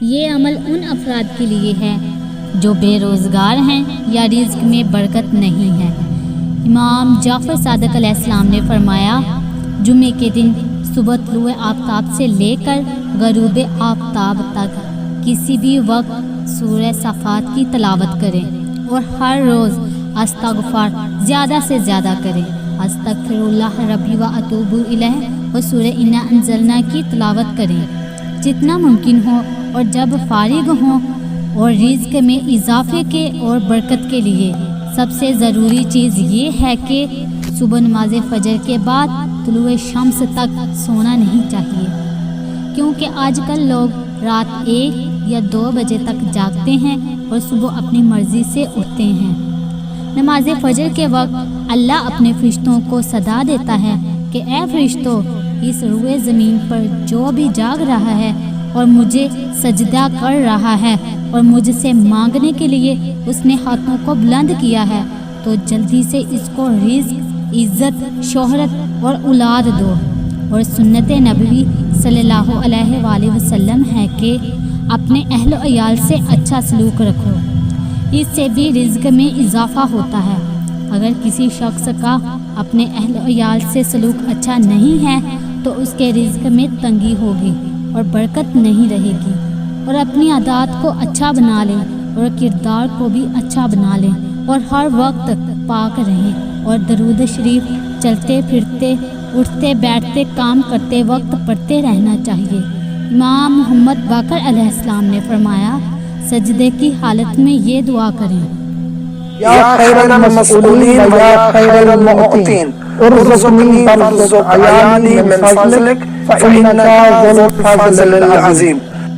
یہ عمل ان افراد کے لیے ہے جو بے روزگار ہیں یا رزق میں برکت نہیں ہے۔ امام جعفر صادق علیہ السلام نے فرمایا، جمعے کے دن صبح طلوع آفتاب سے لے کر غروب آفتاب تک کسی بھی وقت سورہ صافات کی تلاوت کریں اور ہر روز استغفار زیادہ سے زیادہ کریں۔ استغفر اللہ ربی و اتوب الیہ اور سورہ انا انزلنا کی تلاوت کریں جتنا ممکن ہو، اور جب فارغ ہوں، اور رزق میں اضافے کے اور برکت کے لیے سب سے ضروری چیز یہ ہے کہ صبح نماز فجر کے بعد طلوع شمس تک سونا نہیں چاہیے، کیونکہ آج کل لوگ رات 1 یا 2 بجے تک جاگتے ہیں اور صبح اپنی مرضی سے اٹھتے ہیں۔ نماز فجر کے وقت اللہ اپنے فرشتوں کو صدا دیتا ہے کہ اے فرشتوں، اس روئے زمین پر جو بھی جاگ رہا ہے اور مجھے سجدہ کر رہا ہے اور مجھ سے مانگنے کے لیے اس نے ہاتھوں کو بلند کیا ہے، تو جلدی سے اس کو رزق، عزت، شہرت اور اولاد دو۔ اور سنت نبوی صلی اللہ علیہ وآلہ وسلم ہے کہ اپنے اہل و عیال سے اچھا سلوک رکھو، اس سے بھی رزق میں اضافہ ہوتا ہے۔ اگر کسی شخص کا اپنے اہل و عیال سے سلوک اچھا نہیں ہے تو اس کے رزق میں تنگی ہوگی اور برکت نہیں رہے گی۔ اور اپنی عادات کو اچھا بنا لیں اور کردار کو بھی اچھا بنا لیں، اور ہر وقت پاک رہیں، اور درود شریف چلتے پھرتے، اٹھتے بیٹھتے، کام کرتے وقت پڑھتے رہنا چاہیے۔ امام محمد باقر علیہ السلام نے فرمایا، سجدے کی حالت میں یہ دعا کریں، یا خیر المسئولین و یا خیر المعطین ارزقنی وارزق عیانی من فضلک فإنک ذو الفضل العظیم۔